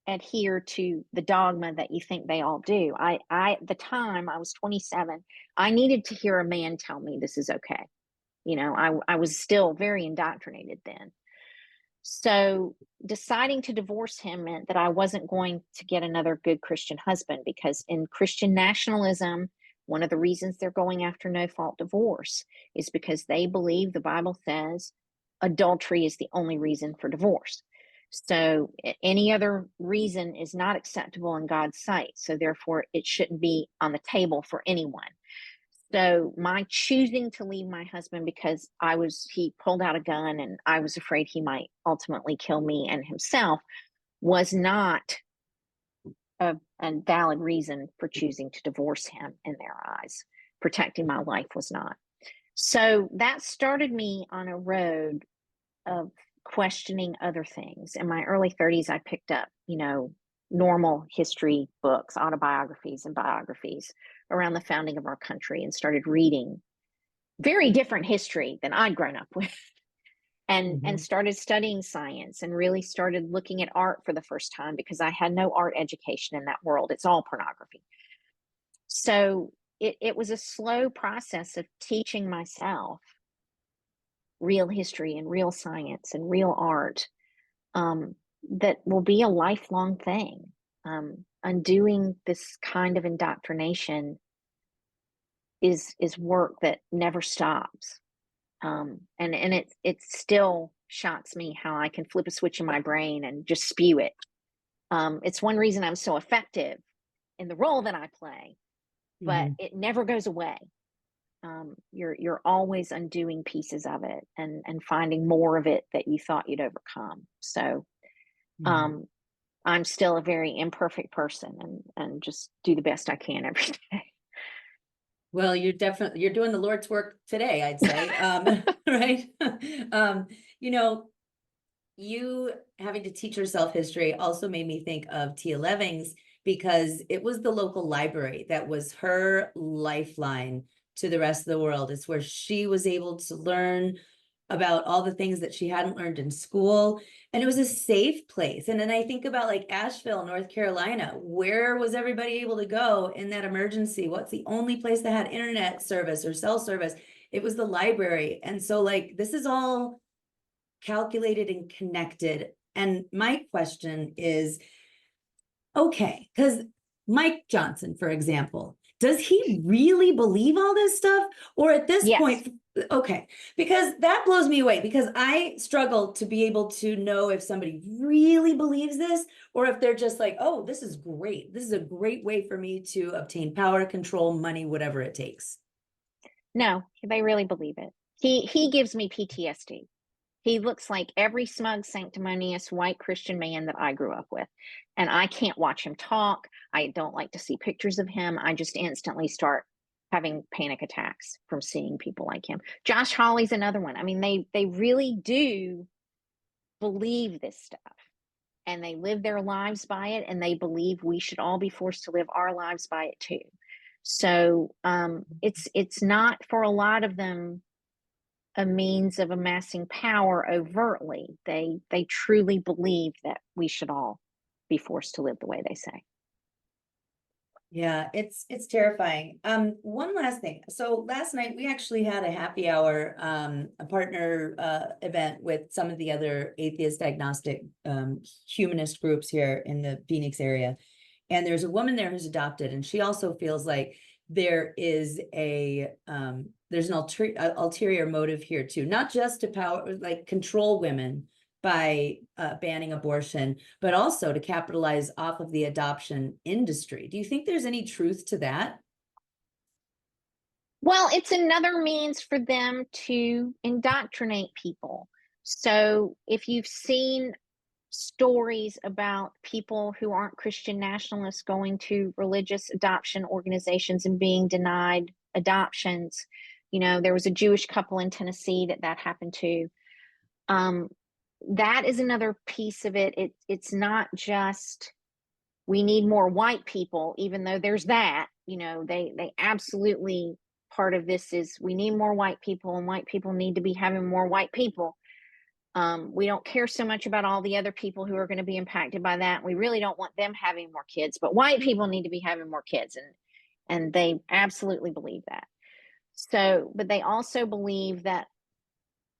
Speaker 2: adhere to the dogma that you think they all do. I at the time, I was 27, I needed to hear a man tell me this is okay. I was still very indoctrinated then. So deciding to divorce him meant that I wasn't going to get another good Christian husband, because in Christian nationalism, One of the reasons they're going after no-fault divorce is because they believe the Bible says adultery is the only reason for divorce. So any other reason is not acceptable in God's sight. So therefore, it shouldn't be on the table for anyone. So my choosing to leave my husband because he pulled out a gun and I was afraid he might ultimately kill me and himself was not a valid reason for choosing to divorce him in their eyes. Protecting my life was not. So that started me on a road of questioning other things. In my early 30s, I picked up, normal history books, autobiographies and biographies around the founding of our country and started reading very different history than I'd grown up with. And started studying science and really started looking at art for the first time because I had no art education in that world. It's all pornography. So it was a slow process of teaching myself real history and real science and real art that will be a lifelong thing. Undoing this kind of indoctrination is work that never stops. And it still shocks me how I can flip a switch in my brain and just spew it. It's one reason I'm so effective in the role that I play, but it never goes away. You're always undoing pieces of it and finding more of it that you thought you'd overcome. So I'm still a very imperfect person and just do the best I can every day.
Speaker 1: Well, you're doing the Lord's work today, I'd say. Right. You having to teach yourself history also made me think of Tia Levings because it was the local library that was her lifeline to the rest of the world. It's where she was able to learn about all the things that she hadn't learned in school. And it was a safe place. And then I think about like Asheville, North Carolina, where was everybody able to go in that emergency? What's the only place that had internet service or cell service? It was the library. And so like, this is all calculated and connected. And my question is, okay, because Mike Johnson, for example, does he really believe all this stuff? Or at this point, okay, because that blows me away because I struggle to be able to know if somebody really believes this or if they're just like, oh, this is great. This is a great way for me to obtain power, control, money, whatever it takes.
Speaker 2: No, they really believe it. He gives me PTSD. He looks like every smug, sanctimonious white Christian man that I grew up with. And I can't watch him talk. I don't like to see pictures of him. I just instantly start having panic attacks from seeing people like him. Josh Hawley's another one. I mean, they really do believe this stuff. And they live their lives by it. And they believe we should all be forced to live our lives by it too. So it's not for a lot of them a means of amassing power overtly. They truly believe that we should all be forced to live the way they say.
Speaker 1: Yeah, it's terrifying. One last thing. So last night we actually had a happy hour, a partner event with some of the other atheist agnostic humanist groups here in the Phoenix area. And there's a woman there who's adopted, and she also feels like there is there's an ulterior motive here too, not just to control women by banning abortion, but also to capitalize off of the adoption industry. Do you think there's any truth to that?
Speaker 2: Well, it's another means for them to indoctrinate people. So if you've seen stories about people who aren't Christian nationalists going to religious adoption organizations and being denied adoptions, there was a Jewish couple in Tennessee that happened to. That is another piece of it. It's not just we need more white people, even though there's that. They absolutely, part of this is we need more white people, and white people need to be having more white people. We don't care so much about all the other people who are going to be impacted by that. We really don't want them having more kids, but white people need to be having more kids, and they absolutely believe that. So, but they also believe that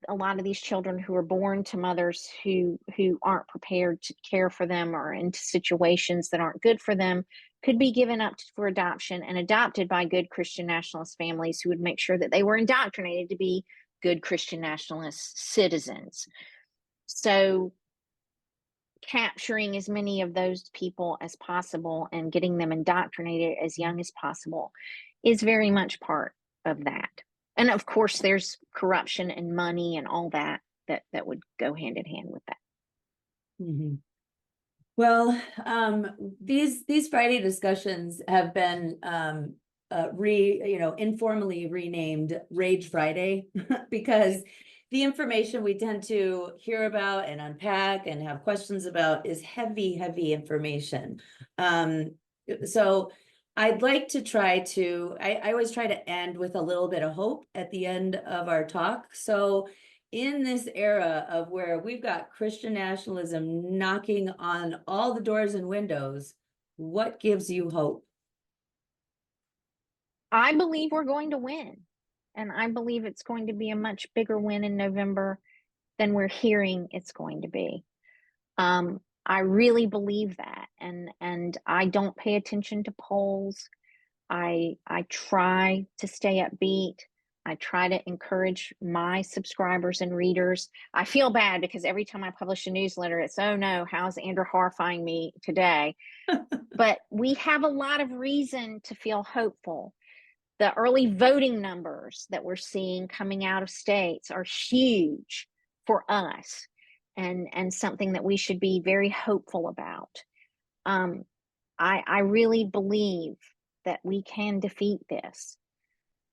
Speaker 2: a lot of these children who are born to mothers who aren't prepared to care for them or into situations that aren't good for them could be given up for adoption and adopted by good Christian nationalist families who would make sure that they were indoctrinated to be good Christian nationalist citizens. So capturing as many of those people as possible and getting them indoctrinated as young as possible is very much part of that. And of course, there's corruption and money and all that would go hand in hand with that.
Speaker 1: Mm-hmm. Well, these Friday discussions have been informally renamed Rage Friday because the information we tend to hear about and unpack and have questions about is heavy, heavy information. So I'd like to try to, I always try to end with a little bit of hope at the end of our talk. So in this era of where we've got Christian nationalism knocking on all the doors and windows, what gives you hope?
Speaker 2: I believe we're going to win. And I believe it's going to be a much bigger win in November than we're hearing it's going to be. I really believe that. And I don't pay attention to polls. I try to stay upbeat. I try to encourage my subscribers and readers. I feel bad because every time I publish a newsletter, it's, oh no, how's Andra horrifying me today? But we have a lot of reason to feel hopeful. The early voting numbers that we're seeing coming out of states are huge for us and something that we should be very hopeful about. I really believe that we can defeat this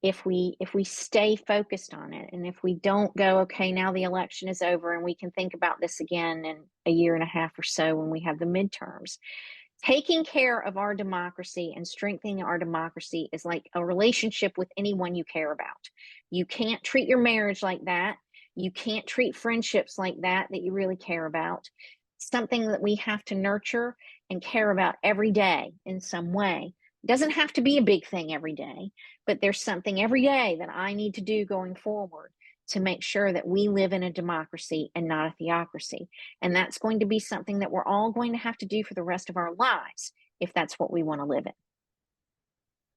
Speaker 2: if we stay focused on it, and if we don't go, okay, now the election is over and we can think about this again in a year and a half or so when we have the midterms. Taking care of our democracy and strengthening our democracy is like a relationship with anyone you care about. You can't treat your marriage like that. You can't treat friendships like that you really care about. Something that we have to nurture and care about every day in some way. It doesn't have to be a big thing every day, but there's something every day that I need to do going forward to make sure that we live in a democracy and not a theocracy. And that's going to be something that we're all going to have to do for the rest of our lives if that's what we want to live in.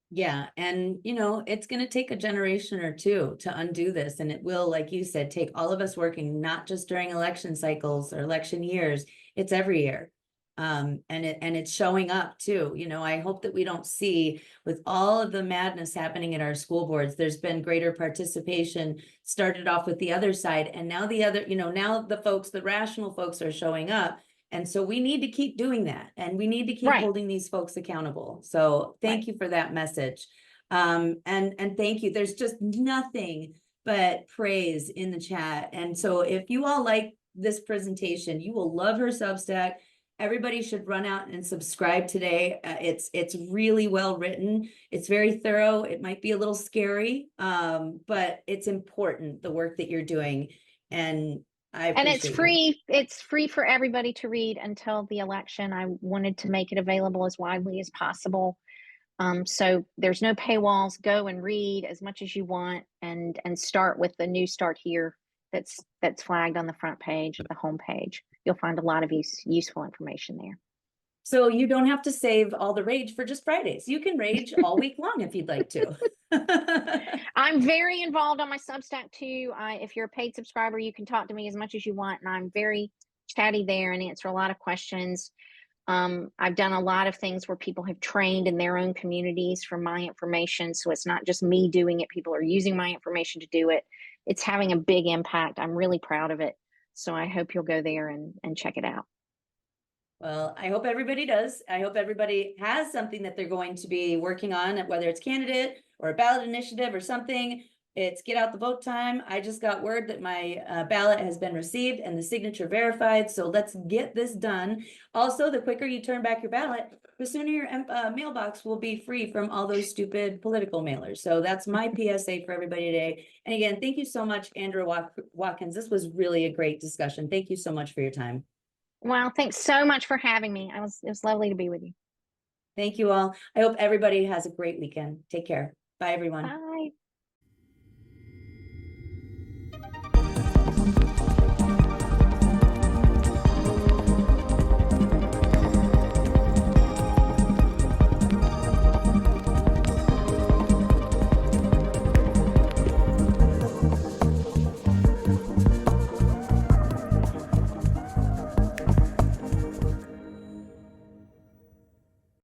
Speaker 1: Yeah. And, it's going to take a generation or two to undo this. And it will, like you said, take all of us working, not just during election cycles or election years. It's every year. And it's showing up too. I hope that we don't see, with all of the madness happening at our school boards, there's been greater participation, started off with the other side. And now now the rational folks are showing up. And so we need to keep doing that, and we need to keep holding these folks accountable. So thank you for that message. And thank you. There's just nothing but praise in the chat. And so if you all like this presentation, you will love her Substack. Everybody should run out and subscribe today. It's really well written. It's very thorough. It might be a little scary, but it's important, the work that you're doing. And it's
Speaker 2: free. It's free for everybody to read until the election. I wanted to make it available as widely as possible. So there's no paywalls. Go and read as much as you want, and start with the new Start Here that's flagged on the front page, the home page. You'll find a lot of useful information there.
Speaker 1: So you don't have to save all the rage for just Fridays. You can rage all week long if you'd like to.
Speaker 2: I'm very involved on my Substack too. If you're a paid subscriber, you can talk to me as much as you want, and I'm very chatty there and answer a lot of questions. I've done a lot of things where people have trained in their own communities from my information. So it's not just me doing it. People are using my information to do it. It's having a big impact. I'm really proud of it. So I hope you'll go there and check it out.
Speaker 1: Well, I hope everybody does. I hope everybody has something that they're going to be working on, whether it's candidate or a ballot initiative or something. It's get out the vote time. I just got word that my ballot has been received and the signature verified. So let's get this done. Also, the quicker you turn back your ballot, the sooner your mailbox will be free from all those stupid political mailers. So that's my PSA for everybody today. And again, thank you so much, Andra Watkins. This was really a great discussion. Thank you so much for your time.
Speaker 2: Well, thanks so much for having me. It was lovely to be with you.
Speaker 1: Thank you all. I hope everybody has a great weekend. Take care. Bye, everyone.
Speaker 2: Bye.
Speaker 1: you.